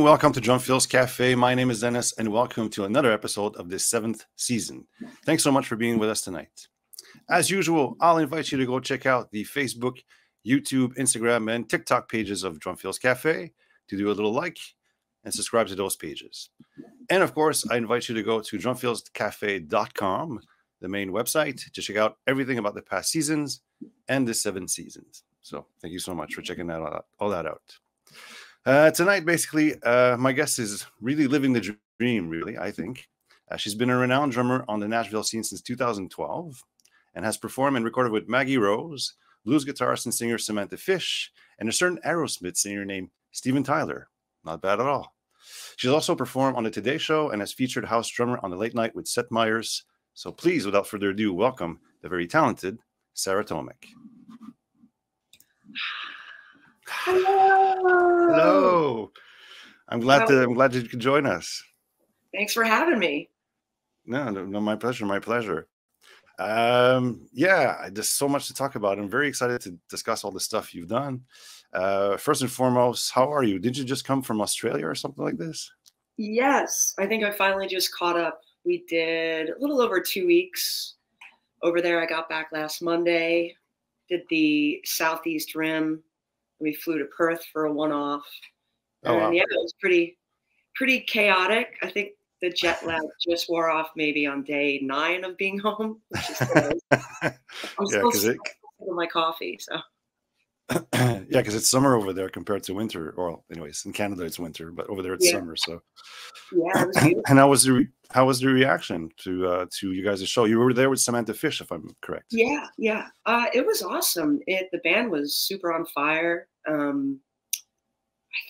welcome to Drumfills Cafe. My name is Dennis, and welcome to another episode of this 7th season. Thanks so much for being with us tonight. As usual, I'll invite you to go check out the Facebook, YouTube, Instagram, and TikTok pages of Drumfills Cafe to do a little like and subscribe to those pages. And of course, I invite you to go to drumfillscafe.com, the main website, to check out everything about the past seasons and the 7 seasons. So thank you so much for checking all that out. Tonight, basically, my guest is really living the dream, really, I think. She's been a renowned drummer on the Nashville scene since 2012 and has performed and recorded with Maggie Rose, blues guitarist and singer Samantha Fish, and a certain Aerosmith singer named Steven Tyler. Not bad at all. She's also performed on the Today Show and has featured house drummer on the Late Night with Seth Meyers. So please, without further ado, welcome the very talented Sarah Tomek. Hello. Hello. I'm glad you could join us. Thanks for having me. No, my pleasure. My pleasure. Yeah, there's so much to talk about. I'm very excited to discuss all the stuff you've done. First and foremost, how are you? Did you just come from Australia or something like this? Yes, I think I finally just caught up. We did a little over 2 weeks over there. I got back last Monday, did the Southeast Rim. We flew to Perth for a one-off. Oh, wow. Yeah, it was pretty chaotic. I think the jet lag just wore off maybe on day 9 of being home, which is good. I'm still sipping my coffee, so. Yeah, because it's summer over there compared to winter. Or, anyways, in Canada it's winter, but over there it's summer. So, yeah, it was beautiful. And how was the reaction to you guys' show? You were there with Samantha Fish, if I'm correct. Yeah. It was awesome. The band was super on fire. I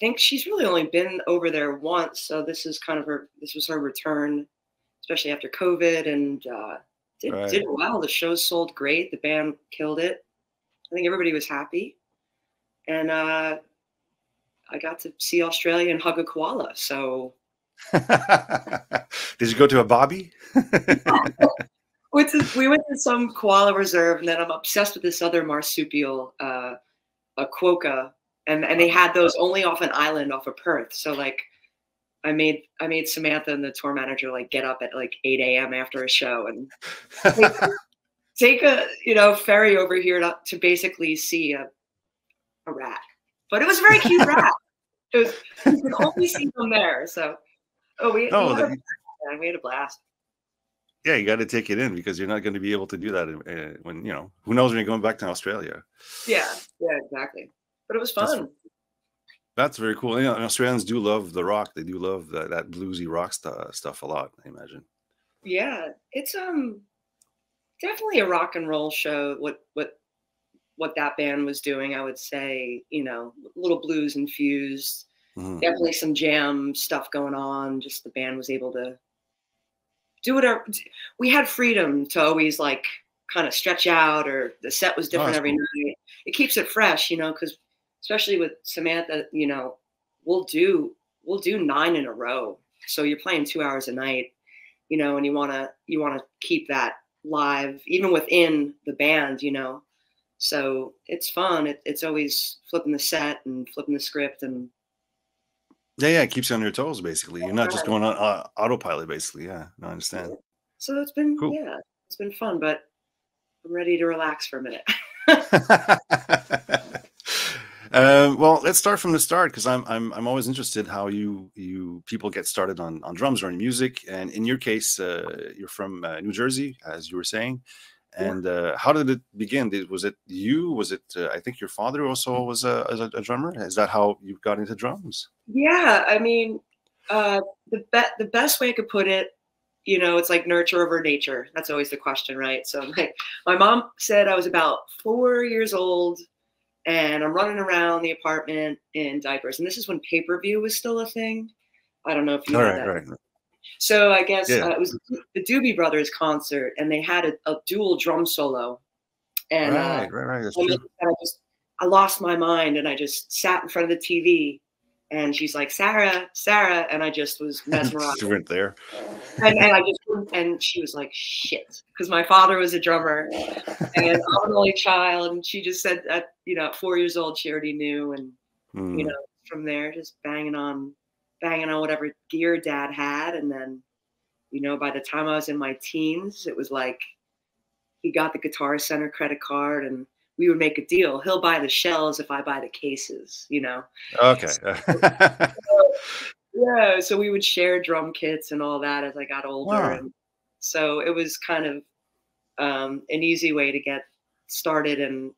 think she's really only been over there once, so this was her return, especially after COVID, and did well. The show sold great. The band killed it. I think everybody was happy. And I got to see Australia and hug a koala. So, did you go to a bobby? We went to some koala reserve, and then I'm obsessed with this other marsupial, a quokka, and they had those only off an island off of Perth. So like, I made Samantha and the tour manager like get up at like 8 a.m. after a show and take a ferry over here to basically see a rat. But it was a very cute rat. You can only see them there. So we had a blast. Yeah, you got to take it in because you're not going to be able to do that when who knows when you're going back to Australia. Yeah, exactly. But it was fun. That's very cool. Australians do love the rock. They do love that bluesy rock stuff a lot, I imagine. Yeah, it's definitely a rock and roll show. What that band was doing, I would say, a little blues infused. Mm-hmm. Definitely some jam stuff going on. Just the band was able to do whatever. We had freedom to always like kind of stretch out, or the set was different every night. It keeps it fresh, because especially with Samantha, we'll do 9 in a row. So you're playing 2 hours a night, and you want to keep that live even within the band, So it's fun. It's always flipping the set and flipping the script, and yeah, it keeps you on your toes. Basically, you're not just going on autopilot. Basically, yeah, I understand. So it's been cool. Yeah, it's been fun, but I'm ready to relax for a minute. Well, let's start from the start because I'm always interested how people get started on drums or in music. And in your case, you're from New Jersey, as you were saying. And how did it begin? Was it you? Was it? I think your father also was a drummer. Is that how you got into drums? Yeah, I mean, the best way I could put it, it's like nurture over nature. That's always the question, right? So my mom said I was about 4 years old, and I'm running around the apartment in diapers. And this is when pay-per-view was still a thing. I don't know if you know that. Right. So I guess it was the Doobie Brothers concert, and they had a dual drum solo. And right. That's true. I lost my mind, and I just sat in front of the TV. And she's like, Sarah, and I just was mesmerized. She went there. And she was like, shit, because my father was a drummer, and I'm an only child. And she just said that, at 4 years old, she already knew. And, from there, just banging on banging on whatever gear dad had. And then, you know, by the time I was in my teens, it was like he got the Guitar Center credit card and we would make a deal. He'll buy the shells if I buy the cases, you know? Okay. Yeah. So we would share drum kits and all that as I got older. Wow. And so it was kind of an easy way to get started and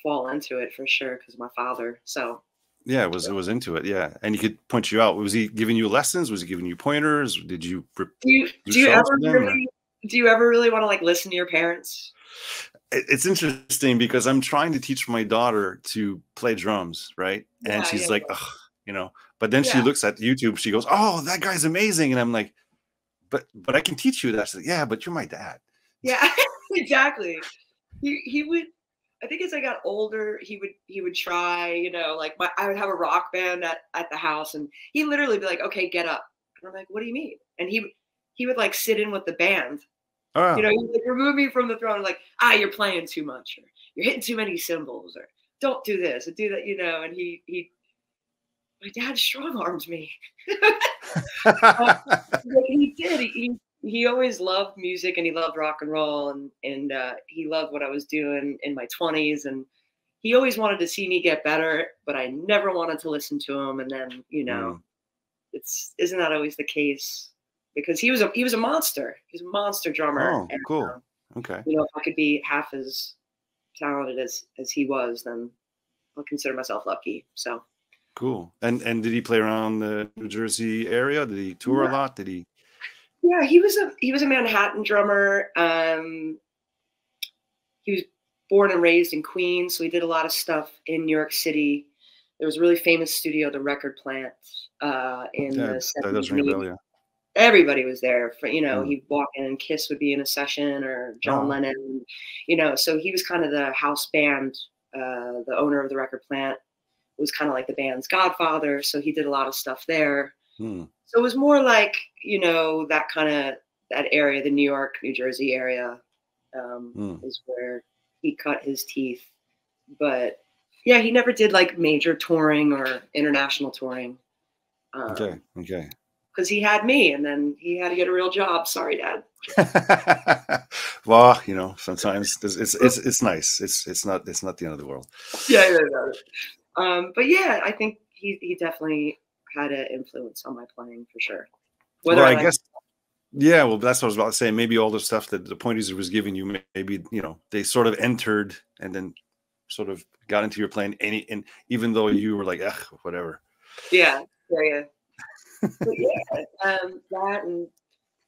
fall into it for sure because of my father. So Yeah, it was into it. Yeah, and he could point you out. Was he giving you lessons? Was he giving you pointers? Did you do you shows ever for them, or? really want to like listen to your parents? It's interesting because I'm trying to teach my daughter to play drums, right? And Yeah, she's yeah, like, ugh, you know. But then she yeah, looks at YouTube. She goes, "Oh, that guy's amazing," and I'm like, "But I can teach you that." She's like, "Yeah, but you're my dad." yeah. Exactly. He would. I think as I got older, he would try. You know, like I would have a rock band at the house, and he literally be like, "Okay, get up," and I'm like, "What do you mean?" And he would like sit in with the band. You Oh, know, he'd like remove me from the throne, like, you're playing too much, or you're hitting too many cymbals, or don't do this or do that, you know. And my dad strong armed me. uh, but he did. He always loved music and he loved rock and roll and he loved what I was doing in my 20s and he always wanted to see me get better, but I never wanted to listen to him. And then, you know, isn't that always the case? Because he was a monster. He was a monster drummer. oh, And, cool. Okay, you know, if I could be half as talented as he was, then I'll consider myself lucky. So cool. And did he play around the New Jersey area? Did he tour a yeah, lot? Did he? yeah, he was a Manhattan drummer. He was born and raised in Queens, so he did a lot of stuff in New York City. There was a really famous studio, the Record Plant, in Yeah, the that 70s does and ring a 80s. bell. Yeah. Everybody was there for, you know, Mm. he'd walk in and Kiss would be in a session or John Oh, Lennon, you know, so he was kind of the house band, the owner of the Record Plant was kind of like the band's godfather. So he did a lot of stuff there. mm, So it was more like, you know, that kind of, that area, the New York, New Jersey area, mm. is where he cut his teeth. But yeah, he never did like major touring or international touring. Okay. Okay. Because he had me, and then he had to get a real job. Sorry, Dad. Well, you know, sometimes it's nice. It's not the end of the world. Yeah, yeah, yeah. But yeah, I think he definitely had an influence on my playing for sure. Whether Well, I I like, guess, yeah. Well, that's what I was about to say. Maybe all the stuff that the pointers was giving you, maybe, you know, they sort of entered and then sort of got into your playing. And even though you were like, ugh, whatever. yeah, yeah, yeah. But yeah, that and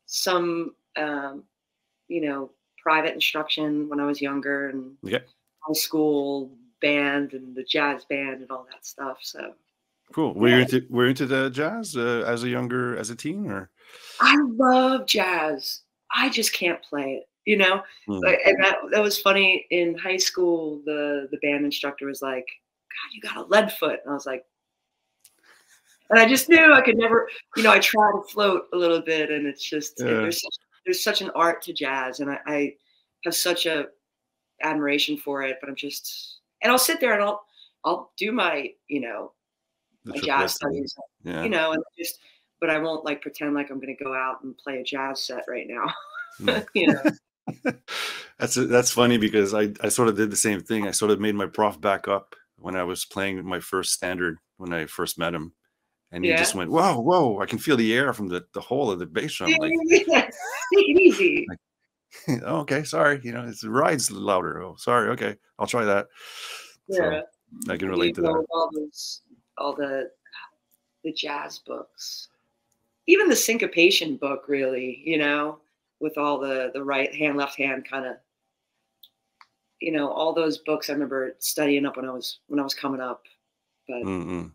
some, you know, private instruction when I was younger, and Okay. high school band and the jazz band and all that stuff. So Cool. yeah, Were you into the jazz as a teen, or? I love jazz. I just can't play it, you know? Mm. Like, and that was funny in high school. The band instructor was like, "God, you got a lead foot." And I was like, and I just knew I could never, you know, I try to float a little bit and it's just, Yeah. there's such an art to jazz. And I have such a admiration for it, but I'm just, and I'll sit there and I'll do my, you know, The my jazz triplets. studies, you Yeah. know, and just, but I won't like pretend like I'm going to go out and play a jazz set right now. Mm. You know? That's funny because I sort of did the same thing. I sort of made my prof back up when I was playing my first standard when I first met him, and he just Yeah. went, "Whoa, whoa! I can feel the air from the hole of the bass drum." Like, Yeah. Take it easy. oh, okay, sorry, you know, it's the ride's louder. Oh, sorry, okay, I'll try that. So Yeah. I can What do you relate to know that. of all the jazz books? Even the syncopation book, really, you know, with all the right hand, left hand kind of, you know, all those books I remember studying up when I was coming up. But Mm-mm.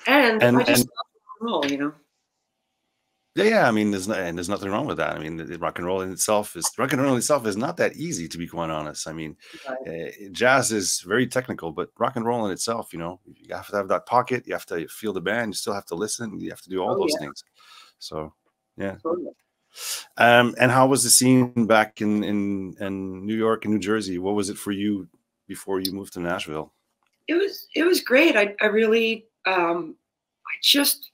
and I just And love rock and roll, you know. yeah, I mean, there's nothing wrong with that. I mean, rock and roll in itself is not that easy, to be quite honest. I mean, But jazz is very technical, but rock and roll in itself, you know, you have to have that pocket. You have to feel the band. You still have to listen. You have to do all oh those yeah, things. So, yeah. totally. And how was the scene back in New York and New Jersey? What was it for you before you moved to Nashville? It was great. I really I just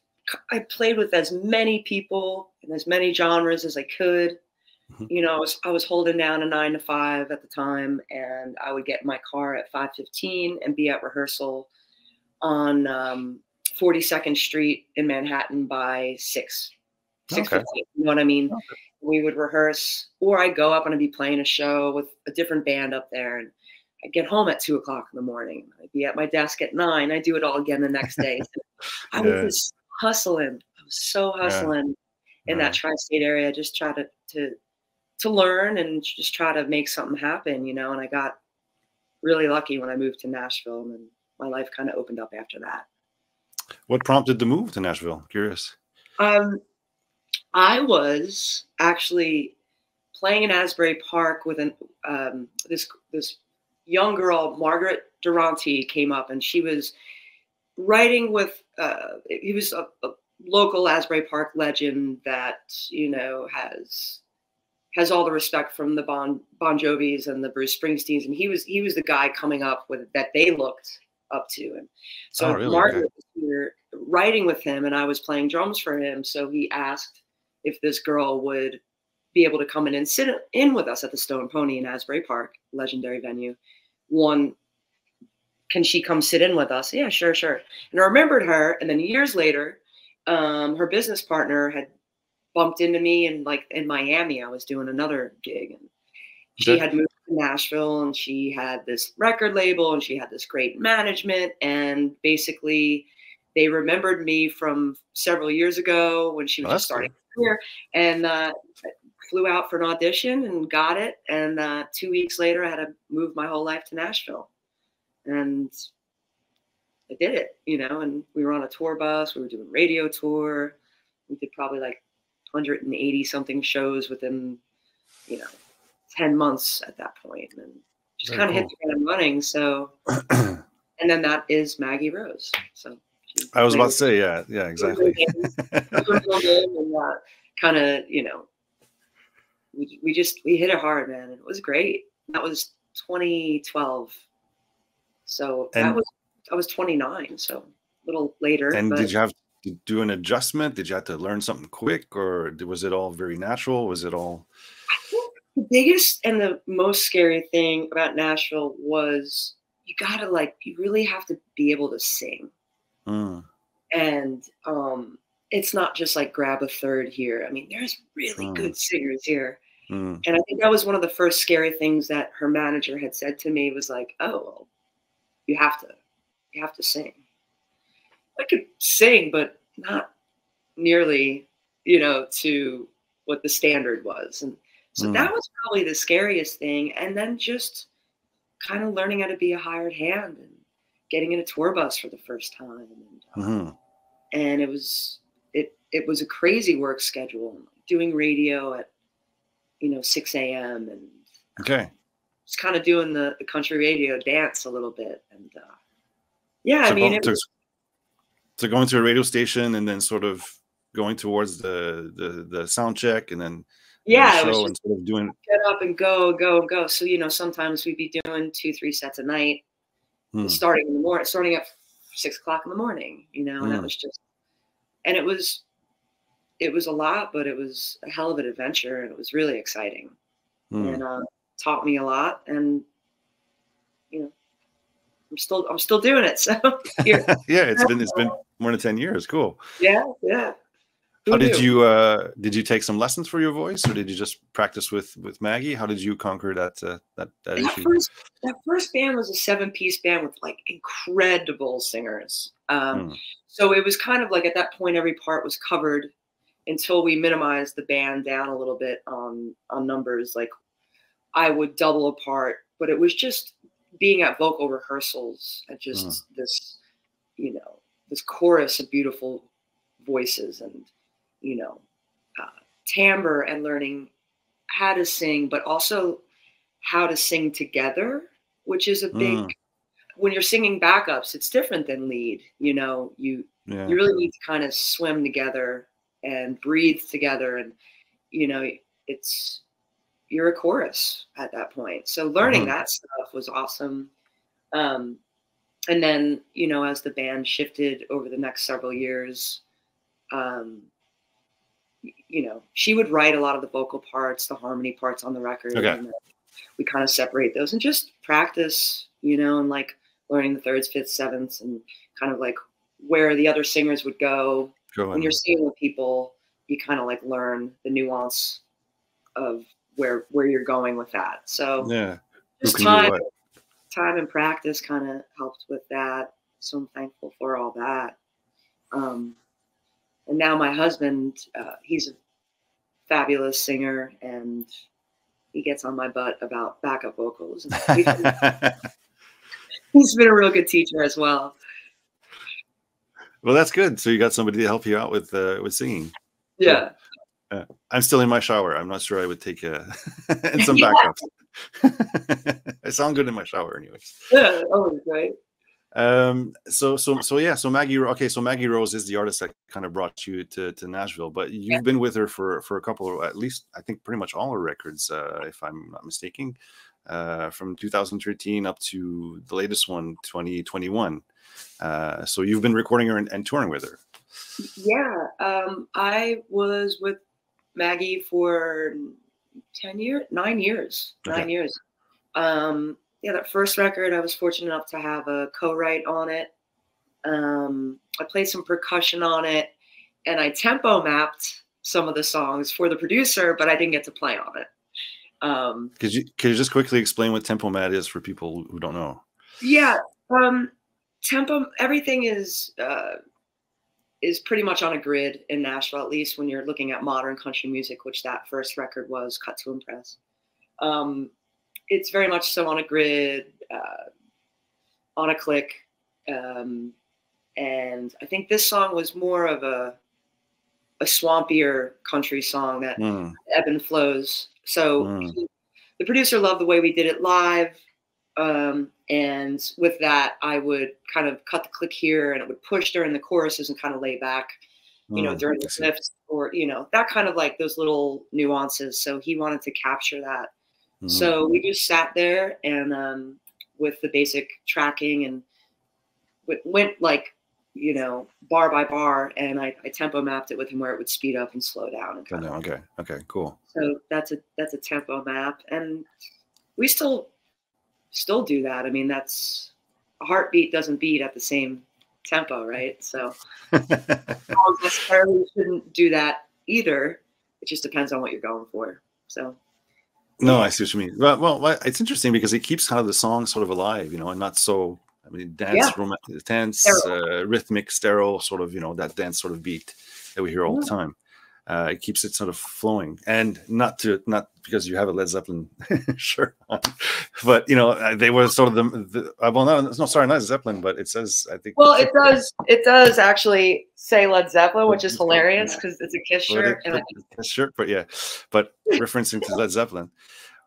I played with as many people and as many genres as I could. You know, I was holding down a 9 to 5 at the time, and I would get in my car at 5:15 and be at rehearsal on 42nd Street in Manhattan by 6:15. You know what I mean? Okay. We would rehearse, or I'd go up and I'd be playing a show with a different band up there, and I'd get home at 2 o'clock in the morning. I'd be at my desk at 9. I'd do it all again the next day. So I was just hustling. I was so hustling in that tri-state area. Just try to learn and just try to make something happen, you know. And I got really lucky when I moved to Nashville, and then my life kind of opened up after that. What prompted the move to Nashville? Curious. I was actually playing in Asbury Park with this young girl, Margaret Durante, came up, and she was writing with he was a local Asbury Park legend that, you know, has all the respect from the Bon Jovis and the Bruce Springsteens, and he was the guy coming up with that they looked up to. And so Margaret was here writing with him, and I was playing drums for him. So he asked if this girl would be able to come in and sit in with us at the Stone Pony in Asbury Park, legendary venue. Can she come sit in with us? Yeah, sure. And I remembered her. And then years later, her business partner had bumped into me in Miami. I was doing another gig, and she had moved to Nashville, and she had this record label, and she had this great management. And basically they remembered me from several years ago when she was just starting here, and flew out for an audition and got it. And 2 weeks later, I had to move my whole life to Nashville, and I did it, you know. And we were on a tour bus. We were doing radio tour. We did probably like 180 something shows within, you know, 10 months at that point, and just kind of hit the ground running. So, and then that is Maggie Rose. So I was about to say, yeah, exactly. And kind of, you know, we hit it hard, man, and it was great. That was 2012. So I was 29, so a little later. And did you have to do an adjustment? Did you have to learn something quick, or was it all very natural? Was it all? I think the biggest and the most scary thing about Nashville was you really have to be able to sing. And it's not just like grab a third here. I mean, there's really good singers here. And I think that was one of the first scary things that her manager had said to me, was like, oh, well, you have to sing. I could sing, but not nearly, you know, to what the standard was. And so that was probably the scariest thing. And then just kind of learning how to be a hired hand and getting in a tour bus for the first time. And it was a crazy work schedule, doing radio at, you know, 6 a.m. and just kind of doing the country radio dance a little bit. And yeah, so I mean, so going to a radio station and then sort of going towards the sound check, and then the show, and sort of doing get up and go. So, you know, sometimes we'd be doing 2-3 sets a night, starting at 6 o'clock in the morning, you know, and that was just, and it was a lot, but it was a hell of an adventure, and it was really exciting, and taught me a lot. And, you know, I'm still doing it. So yeah, it's been more than 10 years. Cool. Yeah. How did you take some lessons for your voice, or did you just practice with Maggie? How did you conquer that issue? That first band was a 7-piece band with like incredible singers. So it was kind of like, at that point, every part was covered until we minimized the band down a little bit on numbers. Like, I would double a part, but it was just being at vocal rehearsals and just this, you know, this chorus of beautiful voices, and, you know, timbre, and learning how to sing, but also how to sing together, which is a big, when you're singing backups, it's different than lead, you know, you really need to kind of swim together and breathe together. And, you know, you're a chorus at that point. So learning that stuff was awesome. And then, you know, as the band shifted over the next several years, you know, she would write a lot of the vocal parts, the harmony parts on the record. Okay. And we kind of separate those and just practice, you know, and like learning the thirds, fifths, sevenths, and kind of like where the other singers would go. When you're singing with people, you kind of like learn the nuance of where you're going with that. So yeah, just time and practice kind of helped with that. So I'm thankful for all that. And now my husband, he's a fabulous singer, and he gets on my butt about backup vocals. He's been a real good teacher as well. Well, that's good. So you got somebody to help you out with singing. Yeah. I'm still in my shower. I'm not sure I would take and some backups. I sound good in my shower, anyways. Yeah. Oh, great. So yeah. So Maggie. Okay. So Maggie Rose is the artist that kind of brought you to Nashville, but you've been with her for a couple of, at least I think pretty much all her records, if I'm not mistaken, from 2013 up to the latest one, 2021. So you've been recording her and touring with her. Yeah. I was with Maggie for 9 years. Okay. 9 years. Yeah, that first record, I was fortunate enough to have a co-write on it. I played some percussion on it, and I tempo mapped some of the songs for the producer, but I didn't get to play on it. Could you just quickly explain what tempo mat is for people who don't know? Yeah, tempo. Everything is pretty much on a grid in Nashville, at least when you're looking at modern country music, which that first record was, Cut to Impress. It's very much so on a grid, on a click. And I think this song was more of a swampier country song that ebb and flows. So the producer loved the way we did it live. And with that, I would kind of cut the click here, and it would push during the choruses and kind of lay back, you know, during the sniffs, or, you know, that kind of like those little nuances. So he wanted to capture that. So we just sat there and with the basic tracking, and went like, you know, bar by bar, and I tempo mapped it with him where it would speed up and slow down. And okay, cool. So that's a tempo map, and we still do that. I mean, that's a heartbeat doesn't beat at the same tempo, right? So necessarily shouldn't do that either. It just depends on what you're going for. So. No, I see what you mean. Well, it's interesting because it keeps kind of the song sort of alive, you know, and not so, I mean, dance, rhythmic, sterile, sort of, you know, that dance sort of beat that we hear all the time. It keeps it sort of flowing, and not because you have a Led Zeppelin shirt on, but you know, they were sort of sorry, not Zeppelin, but it says, I think. Well, it does actually say Led Zeppelin, which is hilarious because it's a Kiss shirt. Kiss shirt, but referencing to Led Zeppelin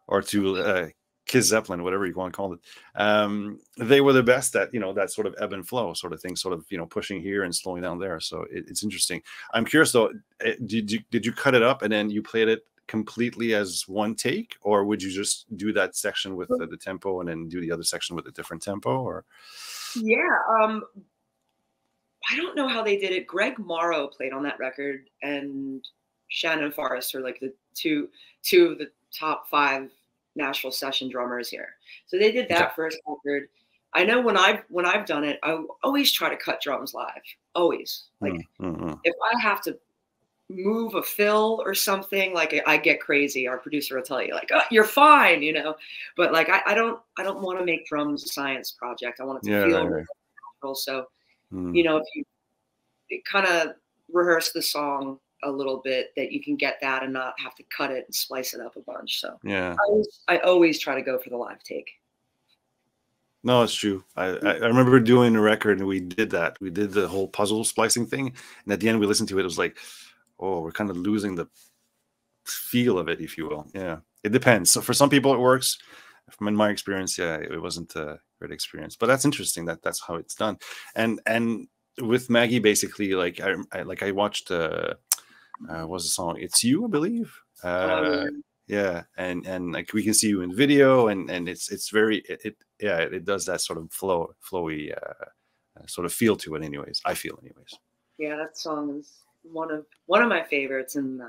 or to Kiss Zeppelin, whatever you want to call it. They were the best at, you know, that sort of ebb and flow sort of thing, sort of, you know, pushing here and slowing down there. So it's interesting. I'm curious though, did you cut it up and then you played it completely as one take, or would you just do that section with the tempo and then do the other section with a different tempo? Or I don't know how they did it. Greg Morrow played on that record, and Shannon Forrest are like the two of the top 5 Nashville session drummers here. So they did that first record. I know when I've done it, I always try to cut drums live. Always. Like if I have to move a fill or something, like I get crazy. Our producer will tell you, like, oh, you're fine, you know. But like I don't want to make drums a science project. I want it to feel natural. So you know, if you kind of rehearse the song a little bit, that you can get that and not have to cut it and splice it up a bunch. So I always try to go for the live take. No, it's true. I remember doing a record and we did that. We did the whole puzzle splicing thing, and at the end we listened to it. It was like, oh, we're kind of losing the feel of it, if you will. Yeah, it depends. So for some people it works. From my experience, it wasn't a great experience. But that's interesting. That's how it's done. And with Maggie, basically, like I watched. What's the song? It's You, I believe. Yeah, and like we can see you in video, and it's very it does that sort of flowy sort of feel to it. Anyways, I feel anyways. Yeah, that song is one of my favorites, and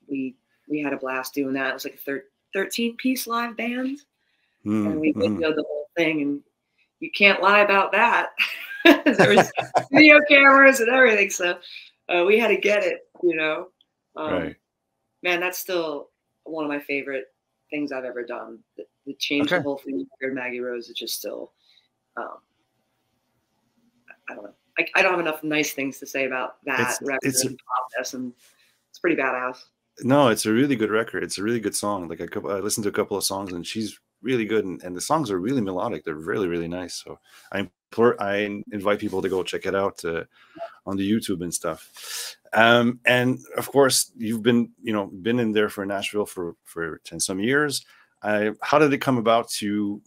we had a blast doing that. It was like a 13-piece live band, and we videoed the whole thing, and you can't lie about that. There was video cameras and everything, so we had to get it, you know. Right. Man, that's still one of my favorite things I've ever done. The change the whole thing. Maggie Rose is just still, I don't know. I don't have enough nice things to say about that record and process, and it's pretty badass. No, it's a really good record. It's a really good song. Like I listened to a couple of songs, and she's really good, and the songs are really melodic. They're really, really nice. So I invite people to go check it out on the YouTube and stuff. And of course, you've been in there for Nashville for 10 some years. How did it come about to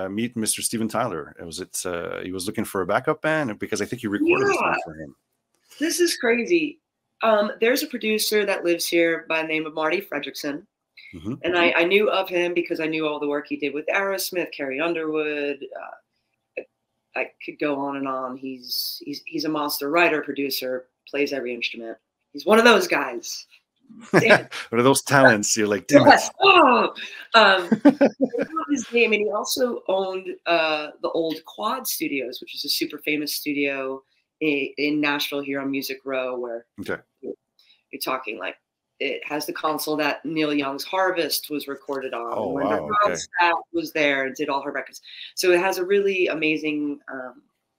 meet Mr. Steven Tyler? Was it he was looking for a backup band? Because I think you recorded a song for him. This is crazy. There's a producer that lives here by the name of Marty Fredrickson. And I knew of him because I knew all the work he did with Aerosmith, Carrie Underwood. I could go on and on. He's a monster writer, producer, plays every instrument. He's one of those guys. One of those talents. You're like, damn it. Oh, his name, and he also owned the old Quad Studios, which is a super famous studio in Nashville here on Music Row, where you're talking like it has the console that Neil Young's Harvest was recorded on. Oh, when wow, Ronstadt was there and did all her records. So it has a really amazing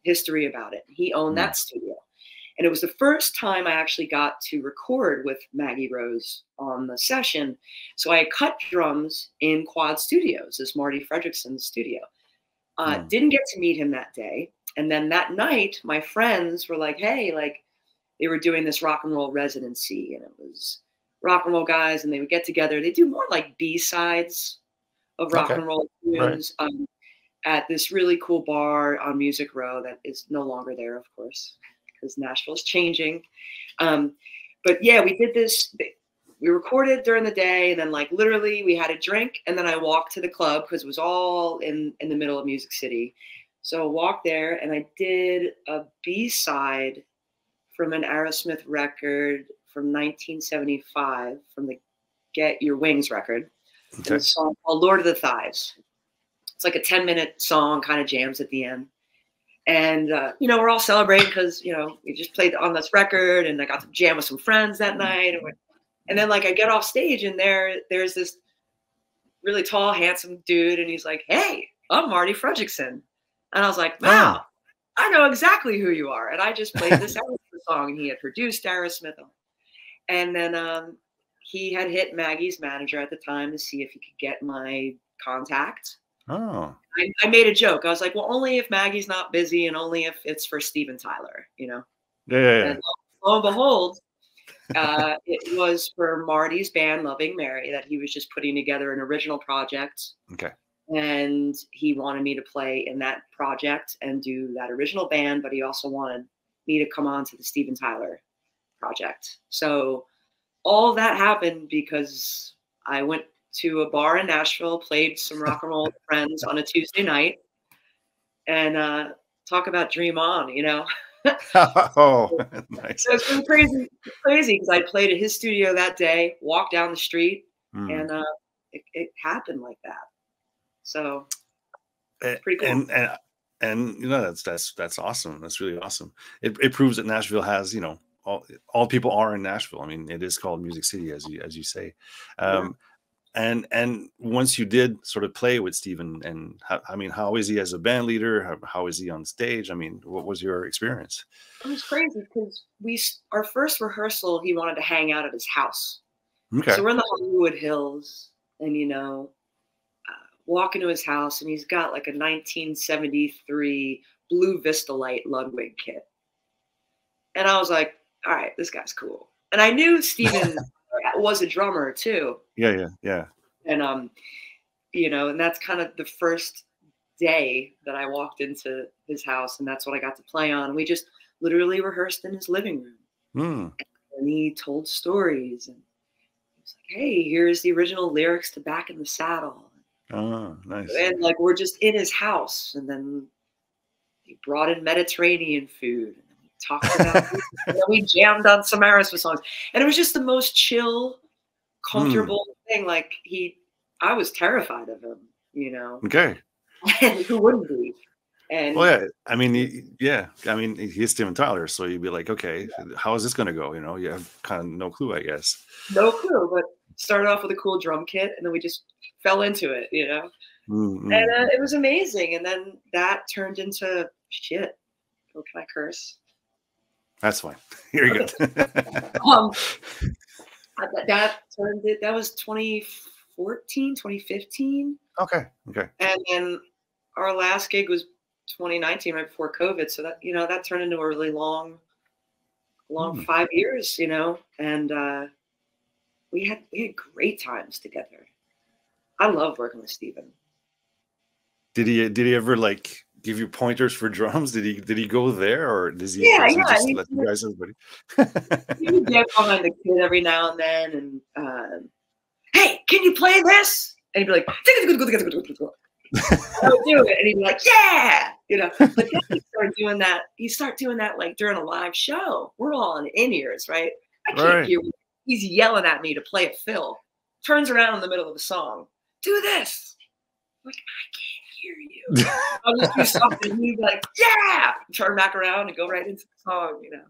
history about it. He owned that studio. And it was the first time I actually got to record with Maggie Rose on the session. So I cut drums in Quad Studios, this Marty Fredrickson's studio. Didn't get to meet him that day. And then that night, my friends were like, hey, like they were doing this rock and roll residency, and it was rock and roll guys, and they would get together. They do more like B-sides of rock and roll tunes at this really cool bar on Music Row that is no longer there, of course, because Nashville's changing. But yeah, we did this. We recorded during the day, and then like literally we had a drink, and then I walked to the club because it was all in the middle of Music City. So I walked there, and I did a B-side from an Aerosmith record from 1975, from the Get Your Wings record. Okay. A song called Lord of the Thighs. It's like a 10-minute song, kind of jams at the end. And, we're all celebrating because, we just played on this record, and I got to jam with some friends that night. And then, like, I get off stage, and there's this really tall, handsome dude, and he's like, hey, I'm Marty Fredrickson. And I was like, wow, I know exactly who you are. And I just played this Aerosmith song, and he had produced Aerosmith. And then he had hit Maggie's manager at the time to see if he could get my contact. Oh. I made a joke. I was like, well, only if Maggie's not busy, and only if it's for Steven Tyler, Yeah. And lo and behold, it was for Marty's band, Loving Mary, that he was just putting together an original project. Okay. And he wanted me to play in that project and do that original band, but he also wanted me to come on to the Steven Tyler project. So all that happened because I went to a bar in Nashville, played some rock and roll with friends on a Tuesday night, and talk about dream on, Oh, nice. So it's been crazy because I played at his studio that day, walked down the street, and it happened like that. So it's pretty cool. And that's awesome. That's really awesome. It proves that Nashville has, all people are in Nashville. I mean, it is called Music City, as you say. And once you did sort of play with Steven, and how is he as a band leader? How is he on stage? I mean, what was your experience? It was crazy because our first rehearsal, he wanted to hang out at his house. Okay. So we're in the Hollywood Hills, and walk into his house, and he's got like a 1973 Blue Vista Light Ludwig kit. And I was like, all right, this guy's cool. And I knew Steven was a drummer too. Yeah. And, and that's kind of the first day that I walked into his house, and that's what I got to play on. We just literally rehearsed in his living room. And he told stories, and he was like, hey, here's the original lyrics to Back in the Saddle. Oh, nice. And we're just in his house, and then he brought in Mediterranean food, and then we talked about it. And then we jammed on some Aerosmith songs. And it was just the most chill, comfortable thing. Like I was terrified of him, you know. Okay. And who wouldn't be? And well, yeah, I mean, he's Steven Tyler, so you'd be like, okay, how is this going to go? You know, you have kind of no clue, I guess. No clue, but started off with a cool drum kit, and then we just fell into it, you know. And it was amazing. And then that turned into shit. Oh, can I curse? That's fine. You're good. That was 2014, 2015. Okay. And then our last gig was 2019, right before COVID. So that, you know, that turned into a really long 5 years, you know, and we had great times together. I love working with Steven. Did he ever like give you pointers for drums? Did he go there, or does he? Yeah, just let you guys, everybody? He would get behind the kid every now and then, and hey, can you play this? And he'd be like, I would do it, and he'd be like, yeah, you know. But then he started doing that. Like during a live show. We're all in ears, right? I can't hear. He's yelling at me to play a fill. Turns around in the middle of the song. Do this. I'm like, I can't hear you. I'll just do something. And he'd be like, yeah. Turn back around and go right into the song, you know.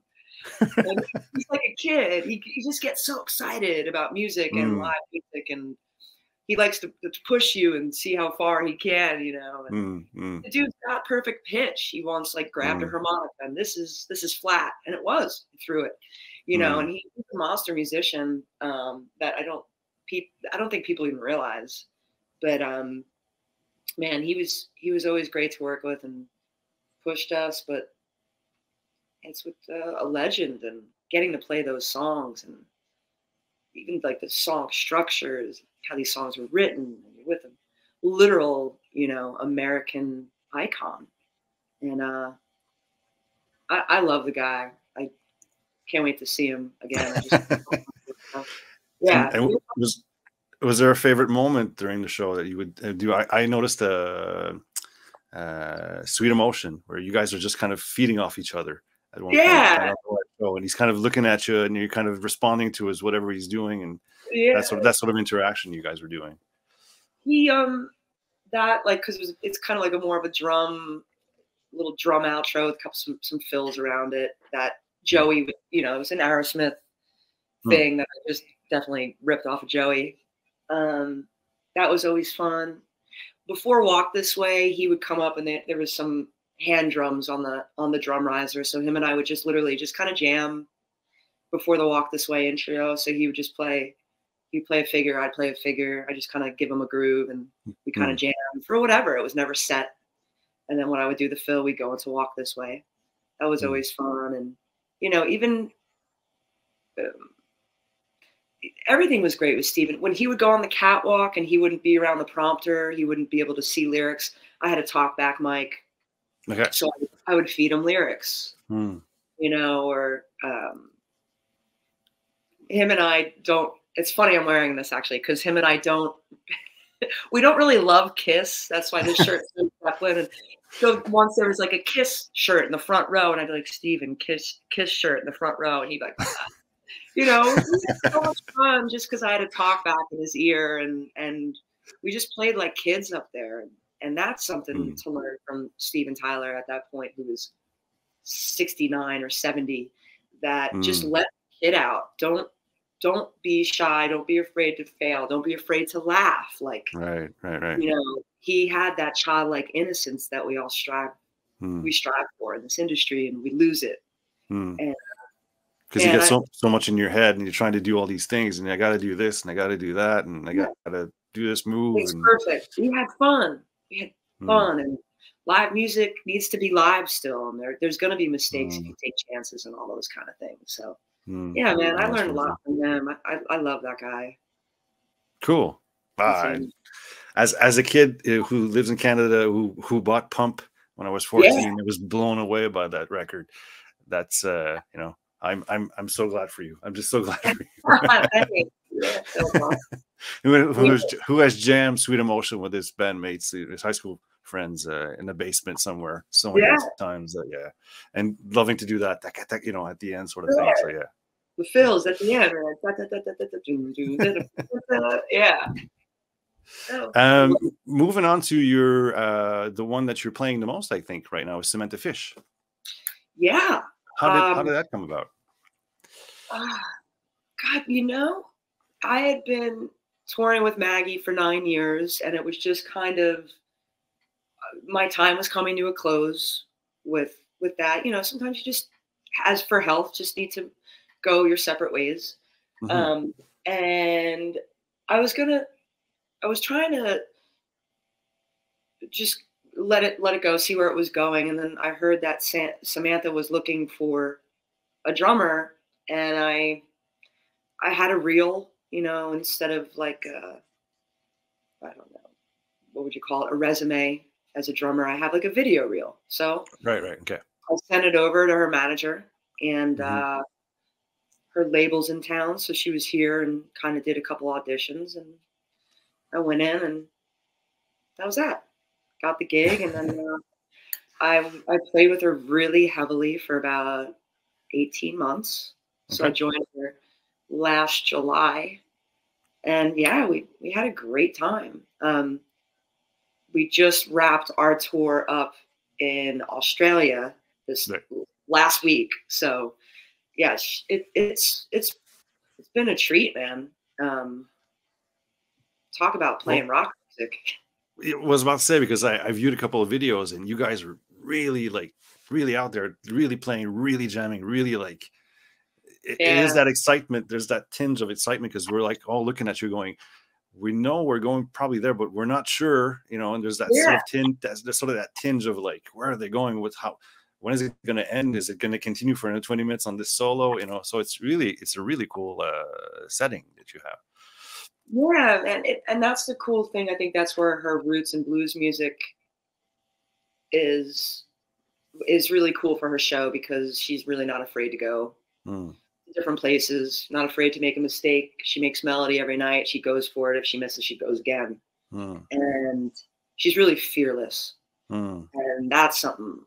And he's like a kid. He just gets so excited about music and live music, and he likes to push you and see how far he can, you know. And the dude's got perfect pitch. He once like grabbed a harmonica and this is flat, and it was. He threw it, you know. And he's a monster musician that I don't think people even realize. But man, he was always great to work with and pushed us. But it's with a legend, and getting to play those songs, and even like the song structures, how these songs were written, and you're with a literal, you know, American icon. And I love the guy. I can't wait to see him again. Yeah. And was there a favorite moment during the show that you would do? I noticed Sweet Emotion, where you guys are just kind of feeding off each other at one point. And he's kind of looking at you, and you're kind of responding to whatever he's doing, and that sort of interaction you guys were doing. He that, like, because it's kind of like a more of a little drum outro with some fills around it. That Joey, you know, it was an Aerosmith thing that I just definitely ripped off of Joey. That was always fun. Before Walk This Way, he would come up, and there was some hand drums on the drum riser. So him and I would just literally just kind of jam before the Walk This Way intro. So he would just play. He'd play a figure, I'd play a figure. I just kind of give him a groove, and we kind of jam for whatever. It was never set. And then when I would do the fill, we'd go into Walk This Way. That was always fun. And, you know, even everything was great with Steven. When he would go on the catwalk and he wouldn't be around the prompter, he wouldn't be able to see lyrics. I had a talkback mic. Okay. So I would feed him lyrics, you know, or him and I don't. It's funny I'm wearing this actually, because him and I we don't really love Kiss. That's why this shirt's so Zeppelin. And so once there was like a Kiss shirt in the front row, and I'd be like, Steven, Kiss shirt in the front row. And he'd be like, you know, it was so much fun just because I had a talk back in his ear, and we just played like kids up there. And that's something to learn from Steven Tyler at that point, who was 69 or 70, that just let the kid out. Don't be shy. Don't be afraid to fail. Don't be afraid to laugh. Like, right. You know, he had that childlike innocence that we all strive for in this industry, and we lose it. And because you get so much in your head, and you're trying to do all these things, and I got to do this, and I got to do that, and I got to do this move. It's perfect. We had fun. And live music needs to be live still. And there's going to be mistakes if you take chances and all those kind of things. So. Yeah, man, I learned a lot from them. I love that guy. Cool. As a kid who lives in Canada, who bought Pump when I was 14, I was blown away by that record. That's you know, I'm so glad for you. I'm just so glad for you. Who has jammed Sweet Emotion with his bandmates, his high school friends in the basement somewhere so many times. Yeah, and loving to do that, you know, at the end sort of thing. So yeah, the fills at the end, right? Yeah. Moving on to your the one that you're playing the most, I think, right now is Samantha Fish. Yeah. How did that come about? God, you know, I had been touring with Maggie for 9 years, and it was just kind of my time was coming to a close with that. You know, sometimes you just, as for health, just need to go your separate ways. Mm-hmm. And I was trying to just let it go, see where it was going. And then I heard that Samantha was looking for a drummer, and I had a reel, you know, instead of like I don't know, what would you call it, a resume as a drummer. I have like a video reel. So right, okay. I sent it over to her manager, and her label's in town, so she was here and kind of did a couple auditions, and I went in, and that was that. Got the gig, and then I played with her really heavily for about 18 months. So I joined her last July, and yeah, we had a great time. We just wrapped our tour up in Australia this last week, so yeah, it's been a treat, man. Talk about playing rock music. I was about to say, because I viewed a couple of videos, and you guys are really out there, really playing, really jamming, really like it is that excitement. There's that tinge of excitement because we're like all looking at you going, we know we're going probably there, but we're not sure, you know, and there's that sort of tinge, there's sort of that tinge of like, where are they going with when is it going to end? Is it going to continue for another 20 minutes on this solo? You know, so it's a really cool setting that you have. Yeah, and that's the cool thing. I think that's where her roots in blues music is really cool for her show, because she's really not afraid to go different places, not afraid to make a mistake. She makes melody every night. She goes for it. If she misses, she goes again. And she's really fearless. And that's something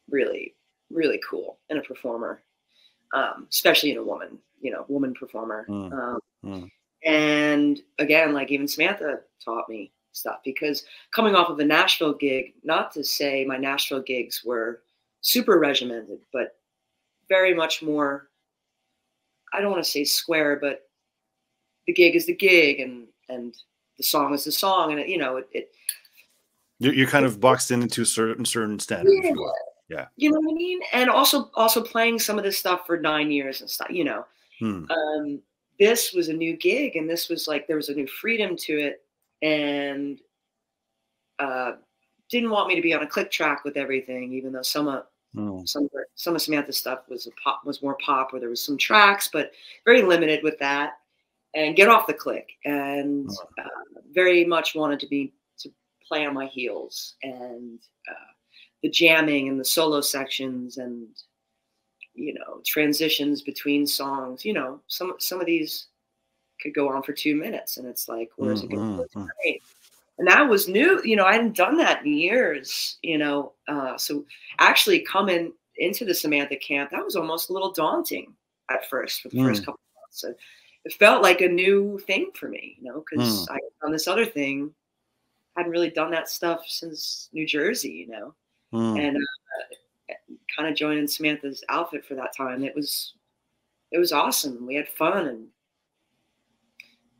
really, really cool in a performer, especially in a woman, you know, woman performer. And again, like even Samantha taught me stuff, because coming off of a Nashville gig, not to say my Nashville gigs were super regimented, but very much more, I don't want to say square, but the gig is the gig, and the song is the song. And you know, you're kind of boxed into certain standards. Yeah. You know what I mean? And also playing some of this stuff for 9 years and stuff, you know. This was a new gig, and this was like, there was a new freedom to it, and didn't want me to be on a click track with everything, even though some of Samantha's stuff was more pop, where there was some tracks, but very limited with that, and get off the click, and very much wanted to play on my heels, and the jamming and the solo sections, and you know, transitions between songs. You know, some of these could go on for 2 minutes, and it's like, where's it going to go? And that was new. You know, I hadn't done that in years. You know, so actually coming into the Samantha camp, that was almost a little daunting at first for the first couple of months. So it felt like a new thing for me, you know, because I had done this other thing, hadn't really done that stuff since New Jersey, you know, and kind of joining Samantha's outfit for that time. It was awesome. We had fun, and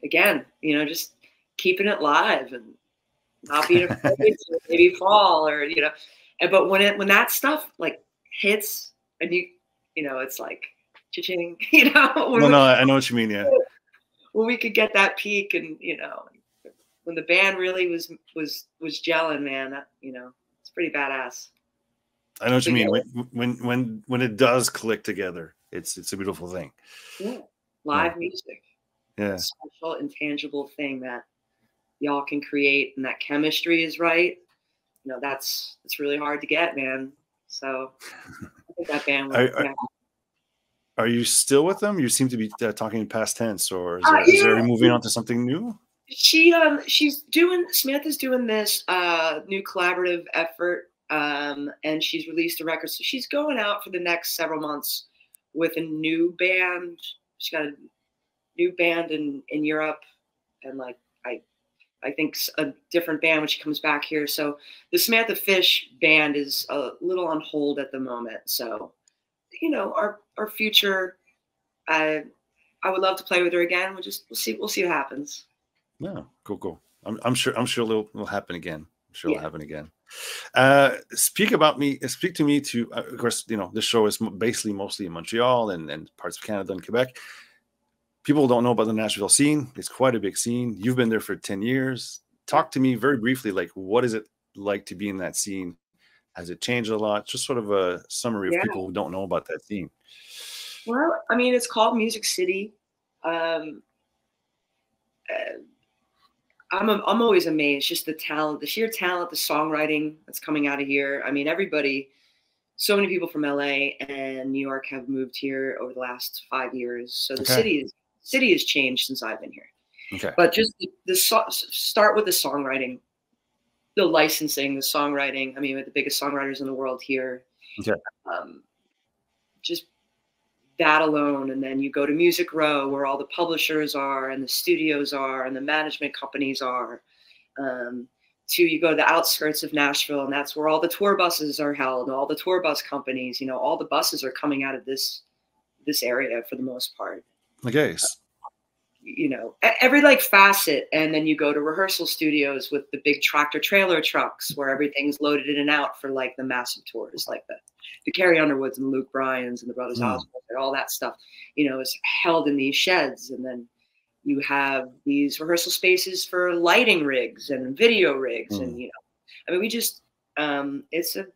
again, you know, just keeping it live and not being afraid to maybe fall, or you know. But when that stuff like hits, and you know, it's like cha-ching, you know. I know what you mean. Yeah. When we could get that peak, and you know, when the band really was gelling, man, you know, it's pretty badass. I know what you mean. When it does click together, it's a beautiful thing. Yeah, live music. Yeah, a special, intangible thing that y'all can create, and that chemistry is right. You know, it's really hard to get, man. So I think that band was, Are you still with them? You seem to be talking in past tense, or is there moving on to something new? Samantha's doing this new collaborative effort, and she's released a record. So she's going out for the next several months with a new band. She's got a new band in Europe, and like I think a different band when she comes back here. So the Samantha Fish band is a little on hold at the moment. So, you know, our future, I would love to play with her again. We'll see what happens. Yeah, cool. I'm sure it'll happen again. I'm sure it'll happen again. Speak to me of course, you know, this show is basically mostly in Montreal and parts of Canada and Quebec. People don't know about the Nashville scene. It's quite a big scene. You've been there for 10 years. Talk to me very briefly, like, what is it like to be in that scene? Has it changed a lot? Just sort of a summary of people who don't know about that scene. Well, I mean, it's called Music City. I'm always amazed, just the talent, the sheer talent, the songwriting that's coming out of here. I mean, so many people from LA and New York have moved here over the last 5 years. So the city has changed since I've been here. Okay. But just start with the songwriting, the licensing, the songwriting. I mean, with the biggest songwriters in the world here. Okay. Just that alone. And then you go to Music Row, where all the publishers are and the studios are and the management companies are. You go to the outskirts of Nashville, and that's where all the tour buses are held, and all the tour bus companies, you know, all the buses are coming out of this area for the most part. Okay. You know, every like facet. And then you go to rehearsal studios with the big tractor trailer trucks where everything's loaded in and out for like the massive tours, like the Carrie Underwoods and Luke Bryans and the Brothers Osborne and all that stuff, you know, is held in these sheds. And then you have these rehearsal spaces for lighting rigs and video rigs. And, you know, I mean, we just, it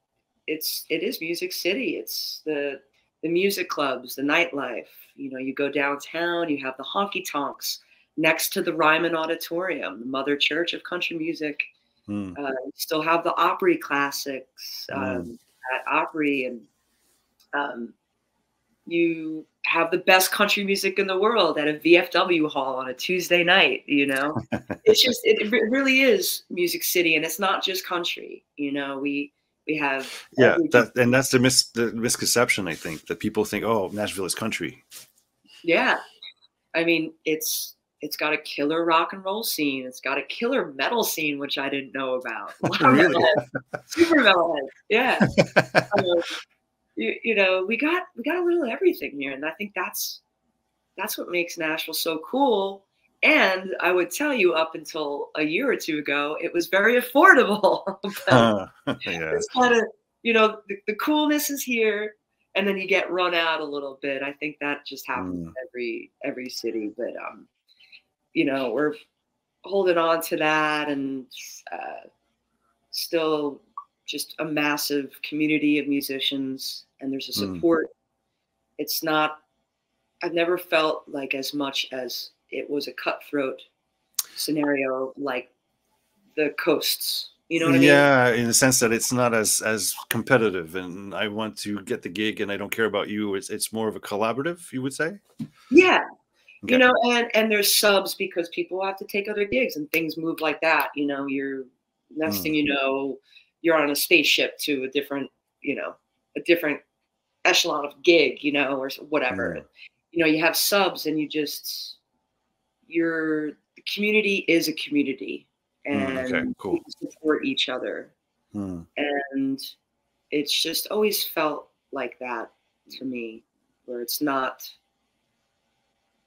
is Music City. It's the music clubs, the nightlife. You know, you go downtown, you have the honky tonks next to the Ryman Auditorium, the mother church of country music. You still have the Opry classics at Opry, and you have the best country music in the world at a VFW hall on a Tuesday night. You know, it's just, it really is Music City, and it's not just country. You know, we have that's the misconception, I think, that people think, oh, Nashville is country. Yeah, I mean, it's got a killer rock and roll scene. It's got a killer metal scene, which I didn't know about. Really? Super metalhead. Yeah. You know, we got a little of everything here, and I think that's what makes Nashville so cool. And I would tell you, up until a year or two ago, it was very affordable. It's kind of, you know, the coolness is here, and then you get run out a little bit. I think that just happens in every city. But you know, we're holding on to that, and still just a massive community of musicians, and there's a support. It's not, I've never felt like as much as it was a cutthroat scenario like the coasts. You know what I mean? Yeah, in the sense that it's not as competitive, and I want to get the gig and I don't care about you. It's more of a collaborative, you would say? Yeah. Okay. You know, and there's subs because people have to take other gigs and things move like that. You know, next thing you know, you're on a spaceship to a different echelon of gig, you know, or whatever. You know, you have subs, and the community is a community, and we support each other. And it's just always felt like that to me, where it's not,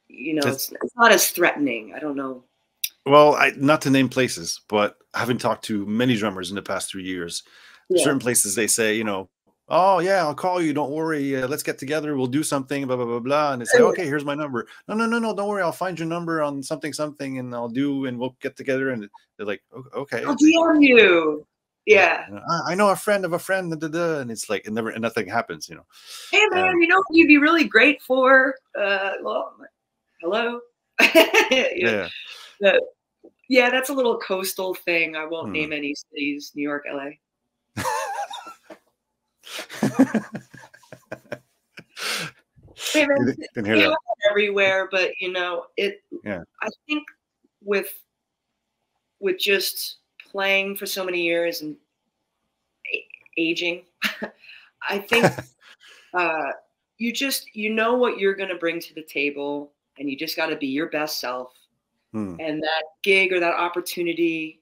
you know, it's not as threatening. I don't know. Well, not to name places, but having talked to many drummers in the past 3 years, certain places they say, you know, oh yeah, I'll call you. Don't worry. Let's get together. We'll do something. Blah blah blah blah. And they say, okay, here's my number. No. Don't worry. I'll find your number on something, and we'll get together. And they're like, okay. I'll DM you. Yeah. I know a friend of a friend. And it's like nothing happens. You know. Hey man, you know what you'd be really great for? Well, hello. Yeah, that's a little coastal thing. I won't name any cities. New York, LA. Hey, man, everywhere, but you know, I think with with just playing for so many years and aging, I think you know what you're going to bring to the table, and you just got to be your best self. And that gig or that opportunity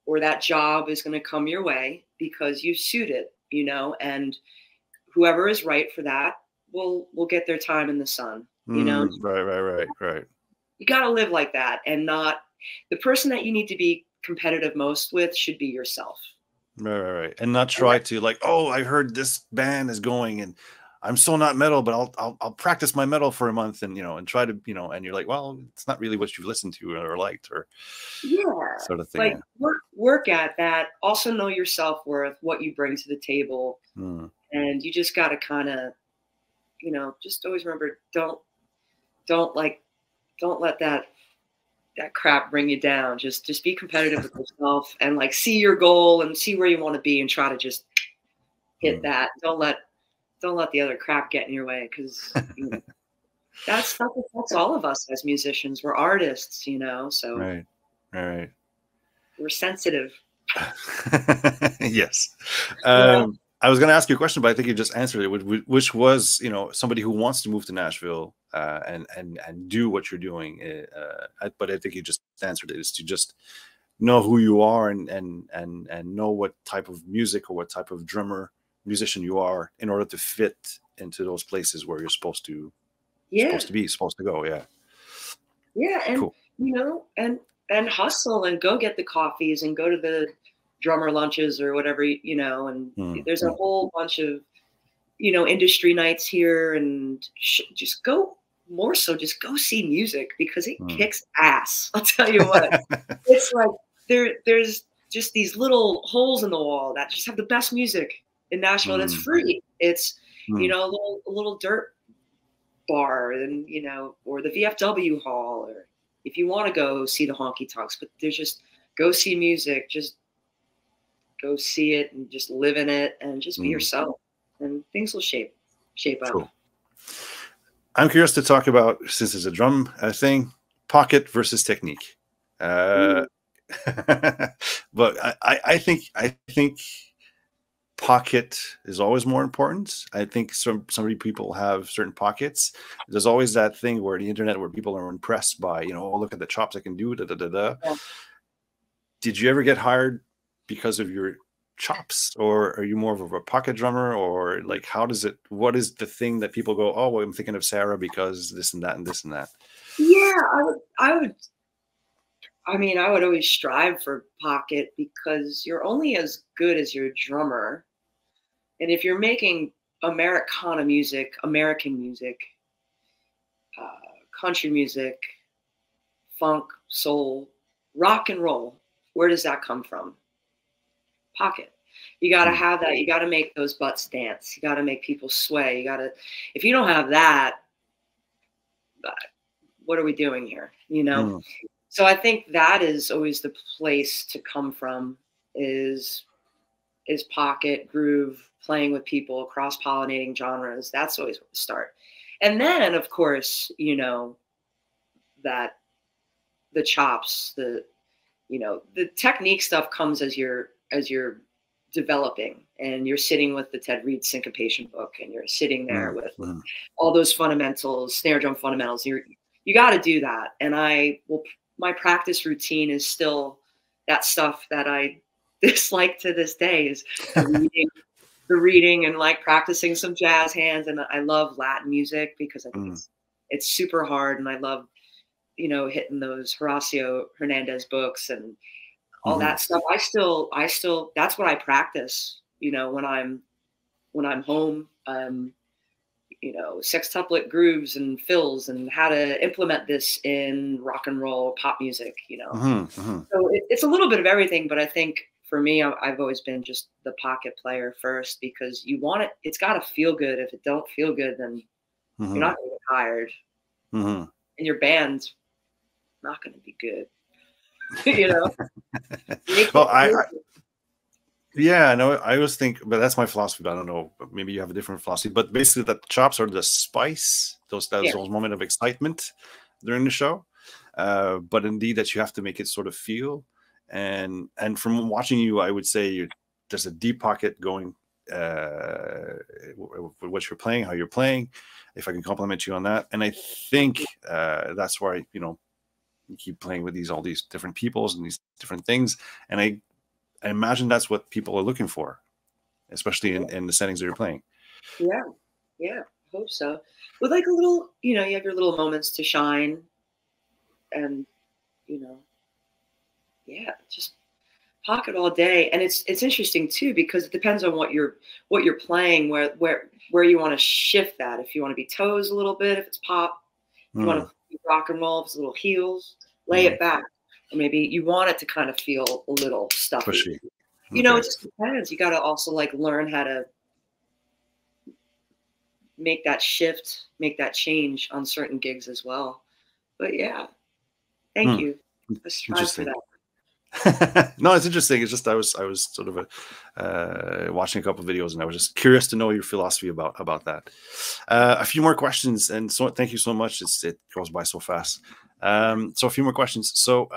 or that job is going to come your way because you suit it, you know, and whoever is right for that will get their time in the sun, you know. Right. You got to live like that, and not the person that you need to be competitive most with should be yourself. Right. And not try to like, oh, I heard this band is going and I'm so not metal, but I'll practice my metal for a month and, you know, and try to, you know, and you're like, well, it's not really what you've listened to or liked or sort of thing. Like work at that. Also know your self-worth, what you bring to the table. And you just got to kind of, you know, just always remember, don't let that crap bring you down. Just be competitive with yourself and like see your goal and see where you want to be and try to just hit that. Don't let the other crap get in your way, because you know, that's all of us as musicians. We're artists, you know, so right. We're sensitive. Yes. I was going to ask you a question, but I think you just answered it, which was, you know, somebody who wants to move to Nashville and do what you're doing. But I think you just answered it, is to just know who you are and know what type of music or what type of musician you are in order to fit into those places where you're supposed to go. And cool. You know, and hustle and go get the coffees and go to the drummer lunches or whatever, you know, and there's a whole bunch of, you know, industry nights here, and just go see music, because it kicks ass. I'll tell you what. It's like there's just these little holes in the wall that just have the best music in Nashville, and it's free. It's, you know, a little dirt bar, and, you know, or the VFW hall, or if you want to go see the honky tonks, but there's just go see music, just go see it and just live in it and just be yourself, and things will shape up. Cool. I'm curious to talk about, since it's a drum thing, pocket versus technique. But I think pocket is always more important. I think some people have certain pockets. There's always that thing where the internet, where people are impressed by, you know, oh, look at the chops I can do. Yeah. Did you ever get hired because of your chops, or are you more of a pocket drummer, or like what is the thing that people go, oh, well, I'm thinking of Sarah because this and that and this and that? Yeah, I would always strive for pocket, because you're only as good as your drummer. And if you're making Americana music, American music, country music, funk, soul, rock and roll, where does that come from? Pocket. You got to have that. You got to make those butts dance. You got to make people sway. If you don't have that, what are we doing here? You know? So I think that is always the place to come from, is pocket, groove, playing with people, cross-pollinating genres. That's always where to start. And then, of course, you know, that the chops, the technique stuff comes as you're developing, and you're sitting with the Ted Reed syncopation book, and you're sitting there with all those fundamentals, snare drum fundamentals. You got to do that. And my practice routine is still that stuff that I dislike to this day, is the reading and like practicing some jazz hands. And I love Latin music because I think it's super hard. And I love, you know, hitting those Horacio Hernandez books and all that stuff. I still, that's what I practice, you know, when I'm home, you know, sextuplet grooves and fills and how to implement this in rock and roll pop music, you know. So it's a little bit of everything, but I think for me, I've always been just the pocket player first, because you want it. It's got to feel good. If it don't feel good, then you're not going to get hired, and your band's not going to be good. You know. Well, I know. I always think, but that's my philosophy. But I don't know. Maybe you have a different philosophy. But basically, that the chops are the spice, those moments of excitement during the show. But indeed, that you have to make it sort of feel. and from watching you, I would say there's a deep pocket going. What you're playing, how you're playing, if I can compliment you on that. And I think that's why, you know, you keep playing with all these different peoples and these different things. And I imagine that's what people are looking for, especially in the settings that you're playing. Yeah. I hope so. With like a little, you know, you have your little moments to shine, and, you know, just pocket all day. And it's interesting too, because it depends on what you're playing, where you want to shift that. If you want to be toes a little bit, if it's pop, if you want to be rock and roll, if it's a little heels, lay it back. Or maybe you want it to kind of feel a little stuffy. Pushy. You know, it just depends. You got to also like learn how to make that shift, make that change on certain gigs as well. But yeah, thank you. Let's try for that. No, it's interesting. It's just I was sort of watching a couple of videos, and I was just curious to know your philosophy about that. A few more questions, and so thank you so much. It goes by so fast. So a few more questions. So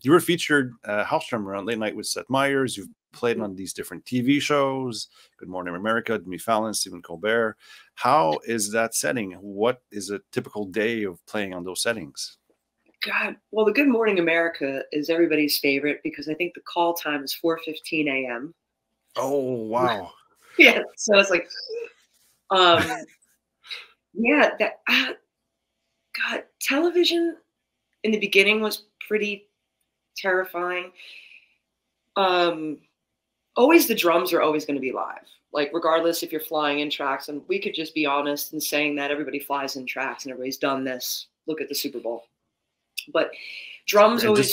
you were featured house drummer on Late Night with Seth Meyers. You've played on these different TV shows, Good Morning America, Jimmy Fallon, Stephen Colbert. How is that setting? What is a typical day of playing on those settings? God, well, the Good Morning America is everybody's favorite because I think the call time is 4:15 a.m. Oh, wow. Yeah, so it's like, yeah, that God, television in the beginning was pretty terrifying. Always the drums are always going to be live, like regardless if you're flying in tracks. And we could just be honest in saying that everybody flies in tracks and everybody's done this. Look at the Super Bowl. But drums always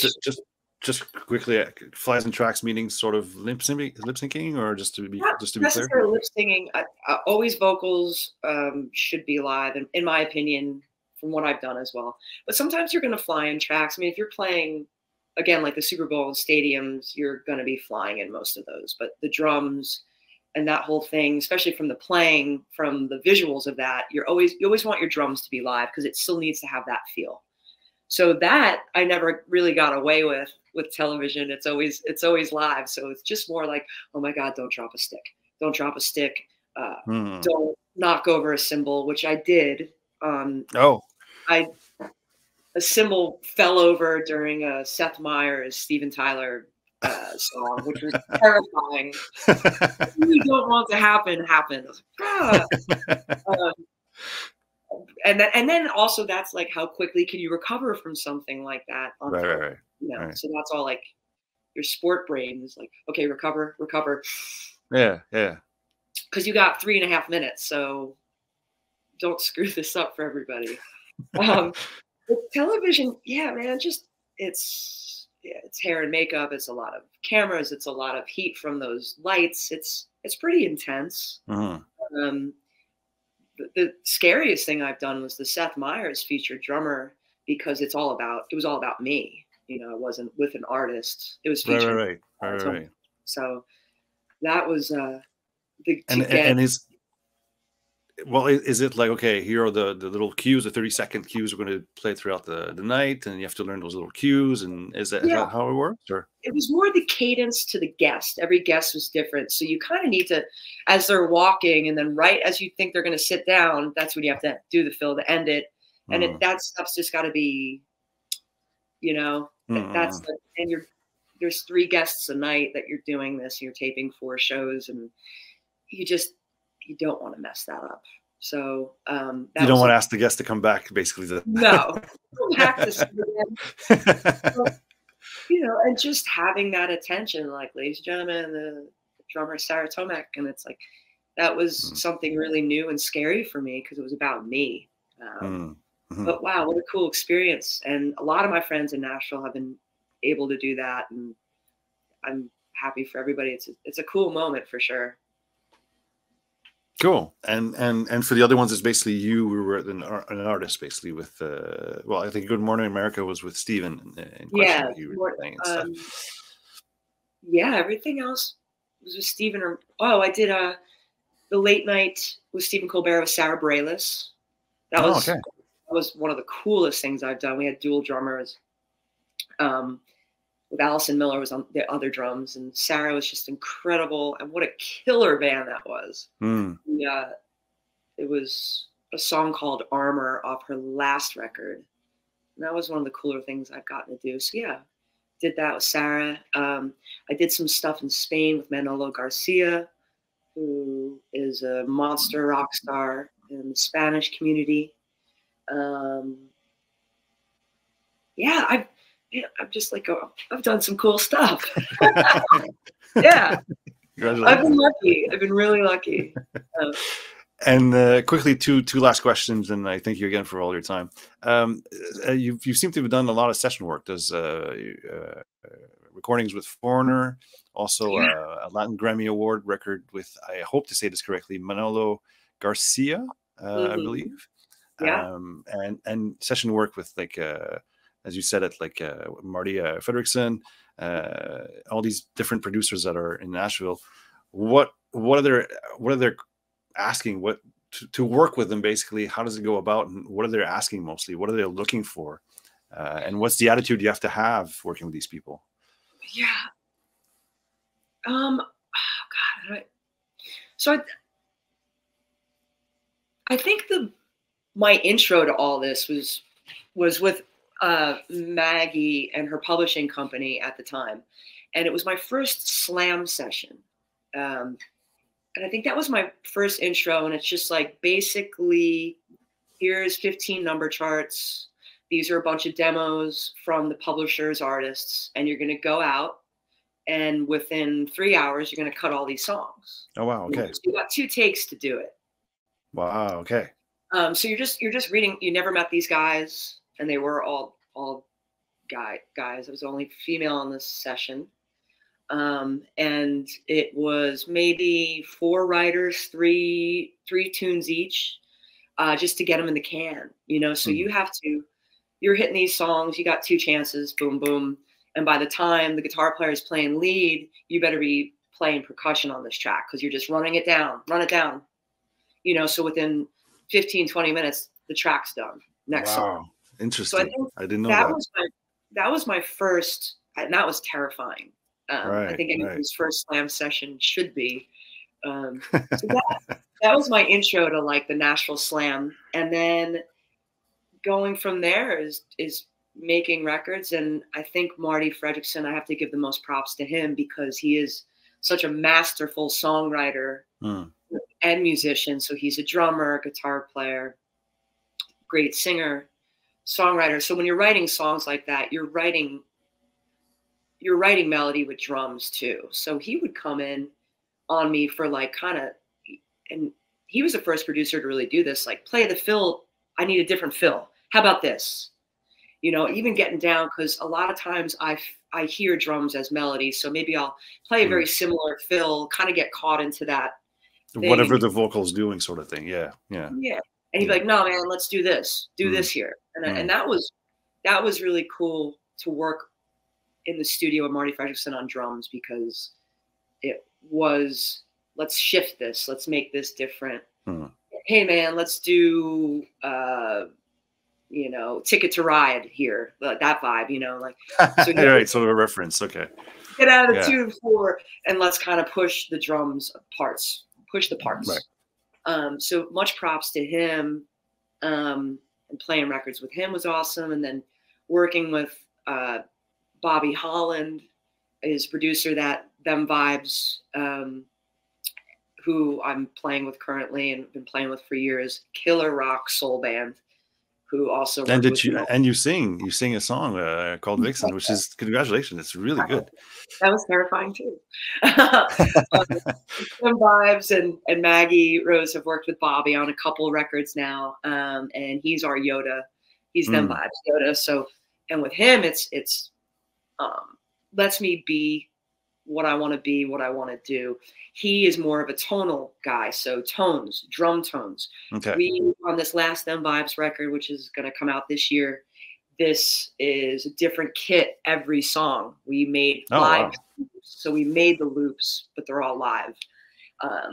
just quickly, flies and tracks meaning sort of lip syncing, or just to be clear, lip singing. Always vocals should be live, and in my opinion, from what I've done as well. But sometimes you're going to fly in tracks. I mean, if you're playing again like the Super Bowl stadiums, you're going to be flying in most of those. But the drums and that whole thing, especially from the playing, from the visuals of that, you always want your drums to be live because it still needs to have that feel. So that I never really got away with television. It's always live. So it's just more like, oh my God, don't drop a stick. Don't drop a stick. Don't knock over a cymbal, which I did. A cymbal fell over during a Seth Meyers, Steven Tyler song, which was terrifying. You don't want to happen. I was like, ah. And then also that's like how quickly can you recover from something like that? Right. You know, so that's all like your sport brain is like, okay, recover. Yeah. Because you got 3.5 minutes, so don't screw this up for everybody. With television, yeah, man, it's hair and makeup. It's a lot of cameras. It's a lot of heat from those lights. It's pretty intense. The scariest thing I've done was the Seth Meyers featured drummer, because it was all about me. You know, it wasn't with an artist. It was featured. Right. So that was is it like, okay, here are the little cues, the 30-second cues we're going to play throughout the night, and you have to learn those little cues, and is that how it works? Or it was more the cadence to the guest. Every guest was different, so you kind of need to, as they're walking, and then right as you think they're going to sit down, that's when you have to do the fill to end it, and that stuff's just got to be, you know, there's 3 guests a night that you're doing this. You're taping 4 shows, and you don't want to mess that up. So you don't want to ask the guest to come back, basically. No, don't have to see them. But, you know, and just having that attention, like, ladies and gentlemen, the drummer Sarah Tomek, and it's like that was something really new and scary for me because it was about me. But wow, what a cool experience! And a lot of my friends in Nashville have been able to do that, and I'm happy for everybody. It's a cool moment for sure. Cool. And for the other ones, it's basically you were an artist, basically, with well, I think Good Morning America was with Steven. Yeah, you were playing and stuff. Yeah, everything else was with Steven. I did the Late Night with Stephen Colbert with Sarah Bareilles. That was one of the coolest things I've done. We had dual drummers. with Allison Miller was on the other drums, and Sarah was just incredible. And what a killer band that was. Yeah, it was a song called Armor off her last record. And that was one of the cooler things I've gotten to do. So yeah, did that with Sarah. I did some stuff in Spain with Manolo Garcia, who is a monster rock star in the Spanish community. Yeah, I'm just like, I've done some cool stuff. Yeah, I've been lucky. I've been really lucky. And quickly, two last questions, and I thank you again for all your time. You seem to have done a lot of session work. Does recordings with Foreigner, also a Latin Grammy Award record with, I hope to say this correctly, Manolo Garcia, I believe. Yeah. And session work with, like, as you said it, like Marty Fredrickson, all these different producers that are in Nashville. What are they asking? What to work with them, basically? How does it go about, and what are they asking mostly? What are they looking for? And what's the attitude you have to have working with these people? Yeah. Oh God. So I think my intro to all this was with Maggie and her publishing company at the time, and it was my first slam session. And I think that was my first intro, and it's just like, basically, here's 15 number charts. These are a bunch of demos from the publisher's artists, and you're going to go out, and within 3 hours, you're going to cut all these songs. Oh, wow. Okay. So you got 2 takes to do it. Wow. Okay. So you're just reading. You never met these guys, and they were all guys. I was the only female on this session. And it was maybe 4 writers, three tunes each, just to get them in the can, you know? So you're hitting these songs, you got 2 chances, boom, boom. And by the time the guitar player is playing lead, you better be playing percussion on this track, because you're just run it down, you know? So within 15, 20 minutes, the track's done. Next song. Interesting. So I didn't know that. That was my first, and that was terrifying. Right, I think anyone's first slam session should be. So that was my intro to, like, the Nashville Slam, and then going from there is making records. And I think Marty Fredrickson, I have to give the most props to him, because he is such a masterful songwriter and musician. So he's a drummer, guitar player, great singer, songwriter. So when you're writing songs like that, you're writing melody with drums too. So he would come in on me for, like, and he was the first producer to really do this, like, play the fill. I need a different fill. How about this? You know, even getting down, because a lot of times I hear drums as melody. So maybe I'll play a very similar fill, kind of get caught into that thing. Whatever the vocal's doing, sort of thing. Yeah. Yeah. Yeah. And he'd be like, no, man, let's do this. Do this here. And that was really cool to work in the studio with Marty Fredrickson on drums, because it was, let's shift this. Let's make this different. Hey, man, let's do, you know, Ticket to Ride here. That vibe, you know, like. So right, sort of a reference. Okay. Get out of the 2-4, and let's kind of push the drums parts. Push the parts. Right. So much props to him. And playing records with him was awesome. And then working with Bobby Holland, his producer, that Them Vibes, who I'm playing with currently and been playing with for years, killer rock soul band, who also. And you sing a song called Vixen, which is, congratulations, it's really good. That was terrifying too. Them Vibes and Maggie Rose have worked with Bobby on a couple records now, and he's our Yoda. He's Them Vibes Yoda. So, and with him, it's lets me be what I want to be, what I want to do. He is more of a tonal guy, so tones, drum tones. Okay. We, on this last Them Vibes record, which is going to come out this year, this is a different kit every song. We made live, so we made the loops, but they're all live.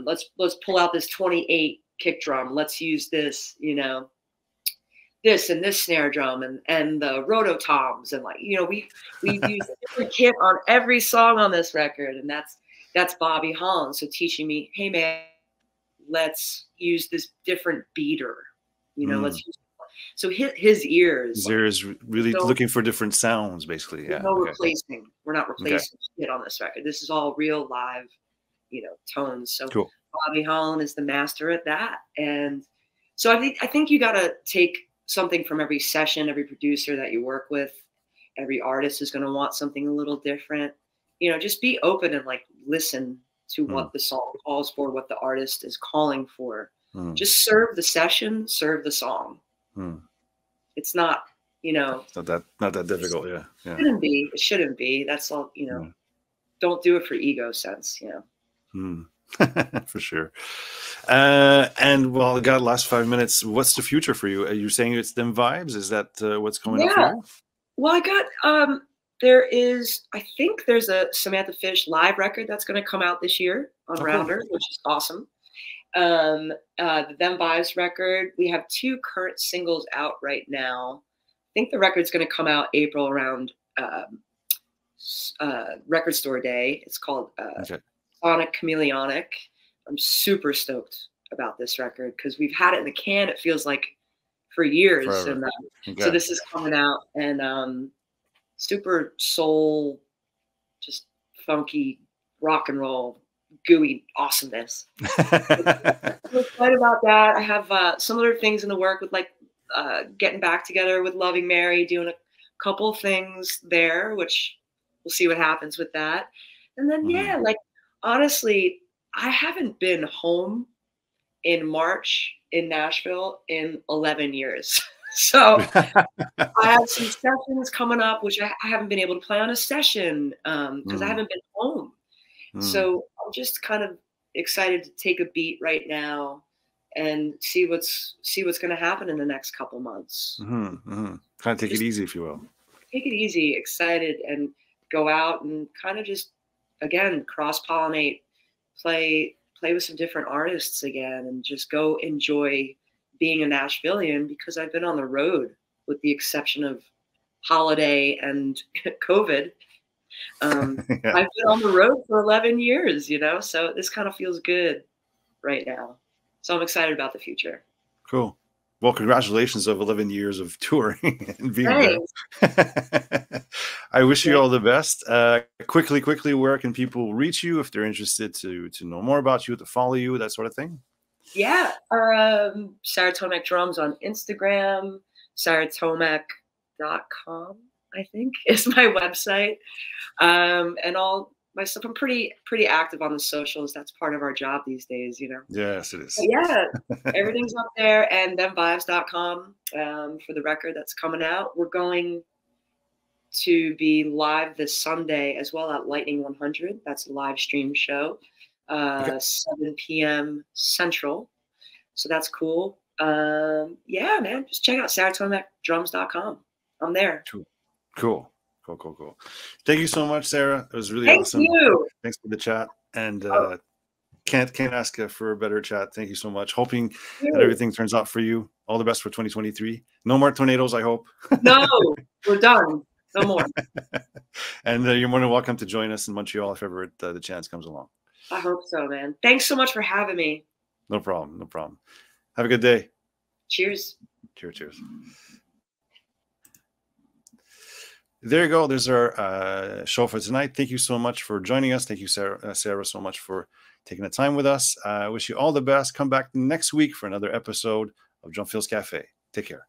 Let's pull out this 28 kick drum. Let's use this, you know. this and this snare drum and the rototoms, and like, you know, we use a different kit on every song on this record, and that's Bobby Holland. So teaching me, hey man, let's use this different beater, you know, let's use. So his ears. There's really looking for different sounds, basically. Yeah. No replacing. We're not replacing shit on this record. This is all real live, you know, tones. So cool. Bobby Holland is the master at that. And so I think you got to take something from every session, every producer that you work with. Every artist is going to want something a little different. You know, just be open and like listen to what the song calls for, what the artist is calling for. Just serve the session, serve the song. It's not, you know, it's not that difficult. Yeah. It shouldn't be. That's all, you know. Don't do it for ego sense, you know. For sure. And well, I got last 5 minutes. What's the future for you? Are you saying it's them vibes? Is that what's coming up for you? Well, I got I think there's a Samantha Fish live record that's going to come out this year on Rounder, which is awesome. The Them Vibes record. We have 2 current singles out right now. I think the record's going to come out April around Record Store Day. It's called Sonic Chameleonic. I'm super stoked about this record because we've had it in the can, it feels like, for years. Forever. And so this is coming out, and super soul, just funky rock and roll, gooey awesomeness. I'm excited about that. I have some other things in the work with like getting back together with Loving Mary, doing a couple things there, which we'll see what happens with that. And then like honestly, I haven't been home in March in Nashville in 11 years. So I have some sessions coming up, which I haven't been able to play on a session because I haven't been home. So I'm just kind of excited to take a beat right now and see what's going to happen in the next couple months. Kind of take it easy, if you will. Take it easy, excited, and go out and kind of just, again, cross-pollinate, play with some different artists again, and just go enjoy being a Nashvilleian, because I've been on the road, with the exception of holiday and COVID. I've been on the road for 11 years, you know, so this kind of feels good right now. So I'm excited about the future. Cool. Well, congratulations of 11 years of touring and being there. I wish you all the best. Quickly, where can people reach you if they're interested to know more about you, to follow you, that sort of thing? Yeah. Sarah Tomek Drums on Instagram, sarahtomek.com, I think, is my website. And all my stuff. I'm pretty active on the socials. That's part of our job these days, you know. Yes, it is. But yeah, everything's up there, and themvibes.com for the record that's coming out. We're going to be live this Sunday as well at Lightning 100. That's a live stream show, 7 p.m. Central. So that's cool. Yeah, man, just check out sarahtomekdrums.com. I'm there. Cool. Thank you so much, Sarah. It was really awesome. Thank you. Thanks for the chat, and can't ask for a better chat. Thank you so much. Hoping that everything turns out for you. All the best for 2023. No more tornadoes, I hope. No, we're done. No more. And you're more than welcome to join us in Montreal if ever the chance comes along. I hope so, man. Thanks so much for having me. No problem. Have a good day. Cheers. Cheers. There you go. There's our show for tonight. Thank you so much for joining us. Thank you, Sarah, so much for taking the time with us. I wish you all the best. Come back next week for another episode of Drumfills Cafe. Take care.